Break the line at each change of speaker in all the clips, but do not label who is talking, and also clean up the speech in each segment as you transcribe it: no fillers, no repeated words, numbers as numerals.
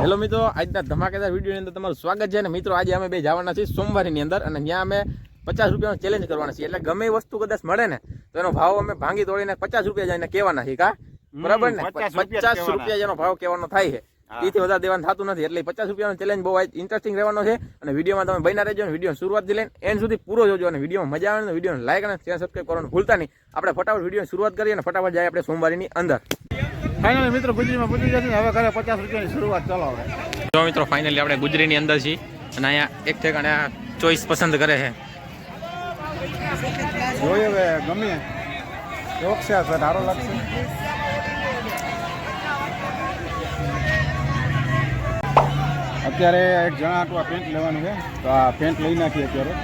Hello મિત્રો, આજના ધમાકેદાર વિડીયોની અંદર તમારું સ્વાગત છે. અને મિત્રો આજે અમે બે જવાના છીએ સોમવારની અંદર, અને ત્યાં અમે 50 રૂપિયાનો ચેલેન્જ કરવાના છીએ. એટલે ગમે વસ્તુ કદાચ મળે ને તો એનો ભાવ અમે ભાંગી તોડીને 50 રૂપિયા જઈને કહેવાના છીએ. કા બરાબર ને? 50 રૂપિયા જેનો ભાવ કહેવાનો થાય છે, તેથી વધારે દેવાનું થતું નથી. એટલે 50 રૂપિયાનો ચેલેન્જ બહુ ઇન્ટરેસ્ટિંગ રહેવાનો છે. અને વિડીયોમાં તમે બન્યા રહેજો, અને વિડીયો શરૂઆતથી લઈને એન્ડ સુધી પૂરો જોજો. અને વિડીયોમાં મજા આવે તો વિડીયોને લાઈક અને શેર સબસ્ક્રાઈબ કરવાનું ભૂલતા નહીં. આપણે ફટાફટ વિડીયોની શરૂઆત કરીએ અને ફટાફટ જાય આપણે સોમવારની અંદર.
ફાઇનલી મિત્રો ગુજરીમાં પૂછી જશે. હવે કરે 50 રૂપિયાની શરૂઆત. ચાલો હવે
જો મિત્રો ફાઇનલી આપણે ગુજરીની અંદર છીએ, અને અહીંયા એક ઠેકાણે ચોઈસ પસંદ કરે છે.
જોઈએ હવે ગમે યોગ છે, સારો લાગશે. અત્યારે એક જણા આટલું આ પેન્ટ લેવાનું છે, તો આ પેન્ટ લઈ નાખીએ અત્યારે.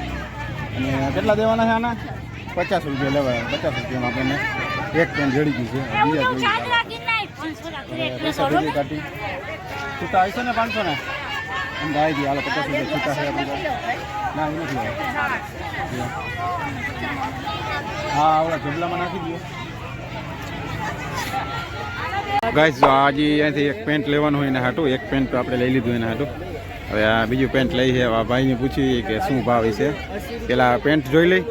અને કેટલા દેવાના છે આના? 50 રૂપિયા લેવાય. 50 રૂપિયામાં આપણને એક પેન્ટ જડી ગઈ છે. બીજા જોઈએ પૈસા ભેગી કાઢી છૂટા આવશે ને 500 ને એમ આવી ગઈ. હાલો 50 રૂપિયા છૂટા છે આપણી પાસે. ના એ નથી હા આવડા ઝબલામાં નાખી દો. ગાઈસ જો આજે અહીંયાથી એક પેન્ટ લેવાનું હોય એને હાટું એક પેન્ટ તો આપણે લઈ લીધું એને હાટું. હવે આ બીજું પેન્ટ લઈ છે. આ ભાઈને પૂછી કે શું ભાવ છે. પેલા પેન્ટ જોઈ લઈ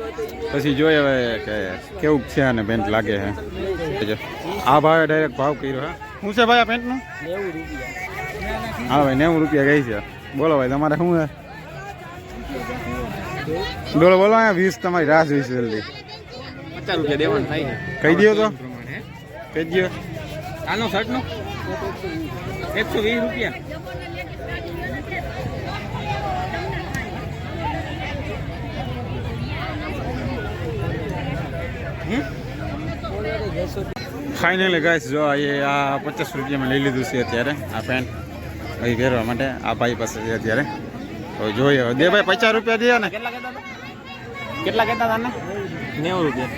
પછી જોઈએ હવે કે કેવું છે અને પેન્ટ લાગે છે. આ ભાવે ડાયરેક્ટ ભાવ કર્યો. હા શું છે ભાઈ આ પેન્ટનું? 90 રૂપિયા. હા ભાઈ 90 રૂપિયા ગઈ છે. બોલો ભાઈ તમારે શું છે? બોલો બોલો અહીંયા 20 તમારી રાહ જોઈ છે. જલ્દી
50 રૂપિયા દેવાનું થાય છે.
કહી દો તો કહી દો.
આનો શર્ટનો 120 રૂપિયા.
ફાઇનલી ગાઈસ જો આ 50 રૂપિયામાં લઈ લીધું છે અત્યારે આ પેન્ટ અહીં પહેરવા માટે. આ ભાઈ પાસે છે અત્યારે. તો જોઈએ દે ભાઈ 50 રૂપિયા દે ને.
કેટલા કહેતા હતા ને? 90 રૂપિયા.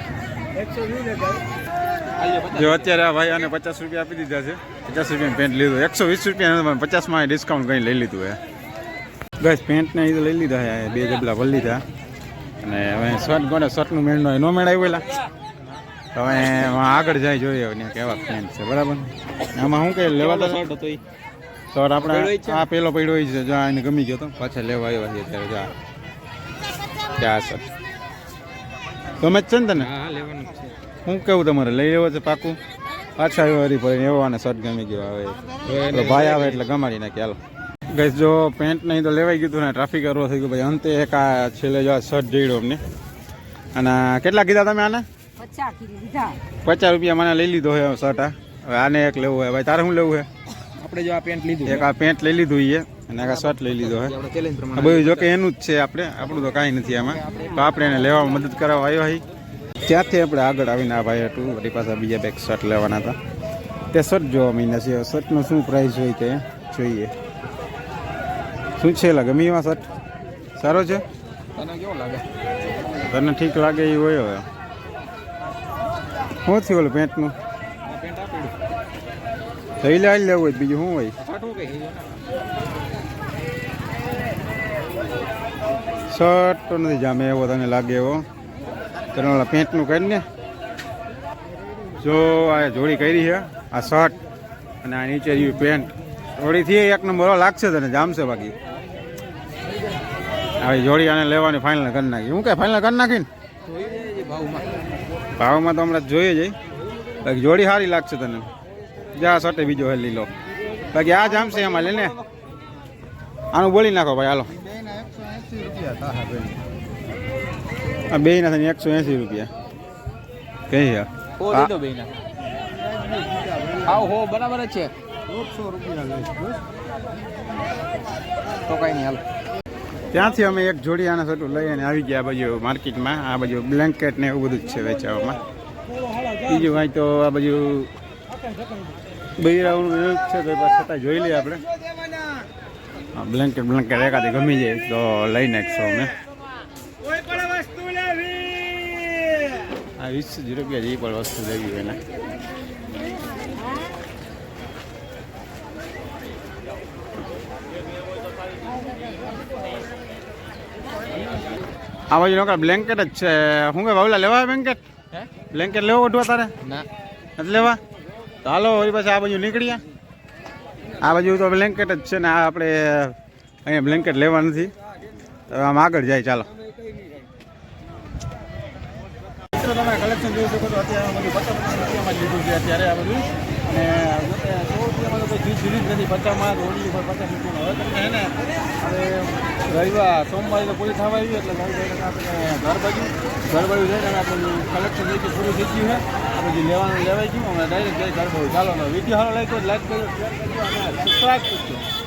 જો અત્યારે આ ભાઈ આને 50 રૂપિયા આપી દીધા છે. 50 રૂપિયાનું પેન્ટ લીધું. 120 રૂપિયા 50માં ડિસ્કાઉન્ટ કરીને લઈ લીધું હે ગાઈસ. પેન્ટને એ લઈ લીધા છે. બે જબલા ભરી લીધા. અને હવે શર્ટ ગોળે શર્ટનું મેળ નો મેળ આવ્યો. હવે આગળ જાય જોઈએ હવે કેવા પેન્ટ છે. બરાબર આમાં શું કે લેવા તો શર્ટ હતો શર્ટ આપણે આ પેલો પડ્યો હોય છે. જો એને ગમી ગયો તો પાછા લેવા આવ્યા છે અત્યારે. જો ક્યાં શર્ટ તમે જ છે ને તને?
હા લેવાનું છે.
શું કેવું તમારે લઈ લેવો છે પાકું? પાછા આવ્યો હરી પડે એવો અને શર્ટ ગમી ગયો. હવે ભાઈ આવે એટલે ગમાડી નાખે. હાલો ગઈસ જો પેન્ટ નહીં તો લેવાઈ ગયું હતું ને ટ્રાફિક કરવો થઈ ગયો ભાઈ. અંતે એક આ છેલ્લે જો શર્ટ જઈડો અમને. અને કેટલા કીધા તમે આને? 50 રૂપિયા મને લઈ લીધો છે શર્ટ. હવે આને એક લેવું હોય ભાઈ. તારે શું લેવું છે?
આપણે જો આ પેન્ટ લીધું,
એક આ પેન્ટ લઈ લીધું છે અને એક આ શર્ટ લઈ લીધો છે. બધું જો કે એનું જ છે. આપણું તો કાંઈ નથી આમાં. તો આપણે એને લેવામાં મદદ કરાવવા આવ્યો હોય. ત્યાંથી આપણે આગળ આવીને આ ભાઈ હતું વળી પાછા બીજા બે શર્ટ લેવાના હતા. તે શર્ટ જોવા મહિના છે. શર્ટનો શું પ્રાઇસ હોય તે જોઈએ. શું છે લાગે ગમીમાં શર્ટ? સારો છે?
તને કેવો લાગે?
તને ઠીક લાગે એ હોય. હવે શું થયું ઓલું પેન્ટનું?
પેન્ટ આપેલું
થઈ લે લેવું હોય બીજું શું હોય? શર્ટ તો નથી જામે એવો તને લાગે એવો. તને ઓલા પેન્ટનું કરીને જો આ જોડી કરી છે. આ શર્ટ અને આ નીચે રહ્યું પેન્ટ. જોડીથી એક નંબર લાગશે તને જામશે. બાકી આવી જોડી આને લેવાની ફાઇનલ કરી નાખી. હું કે ફાઇનલ કરી નાખીને ભાવમાં તો હમણાં જોઈએ જઈ. બાકી જોડી સારી લાગશે તને. જા શર્ટે બીજો હે લીલો. બાકી આ જામશે એમાં લઈને આનું બોલી નાખો ભાઈ. હાલો આ બે ના થઈને 180 રૂપિયા કઈ છે?
બરાબર જ છે.
100 રૂપિયા
તો કઈ નહીં. હાલ
ત્યાંથી અમે એક જોડી આના શર્ટ લઈ અને આવી ગયા આ બાજુ માર્કેટમાં. આ બાજુ બ્લેન્કેટ ને એવું બધું જ છે વેચાવામાં. બીજું કાંઈ તો આ બાજુ બૈરાનું એવું જ છે. તો છતાં જોઈ લઈએ આપણે. બ્લેન્કેટ એકાદી ગમી જાય તો લઈ નાખશો અમે. આ 20 રૂપિયા જે પણ વસ્તુ લેવી હોય ને. આ બાજુ નોકરા બ્લેન્કેટ જ છે. શું કે બાબલા લેવા બ્લેન્કેટ? બ્લેન્કેટ લેવો ઓઢવા તારે?
ના
નથી લેવા. તો હાલો વળી પાછા આ બાજુ નીકળ્યા. આ બાજુ તો બ્લેન્કેટ જ છે ને આ આપણે અહીંયા બ્લેન્કેટ લેવા નથી તો આમ આગળ જાય ચાલો મિત્રો તમે કલેક્શન જોઈ શકો છો અત્યારે બધું 50 રૂપિયામાં જ લીધું છે અત્યારે આ બધું અને 100 રૂપિયામાં તો કોઈ સિરીઝ નથી 50માં ઓનલી પર 50 રૂપિયામાં હવે તમને હે ને હવે રવિવાર સોમવારે તો પૂરી થવા આવી એટલે આપણે ઘર બાજુ જઈને આપણે કલેક્શન જે પૂરું થઈ ગયું છે આપણે જે લેવાનું લેવાઈ ગયું અમે ડાયરેક્ટ જઈ ઘર બાજુ ચાલો વિડીયો સારો લાગ્યો લાઈક કરજો શેર કરજો અને સબસ્ક્રાઈબ કરજો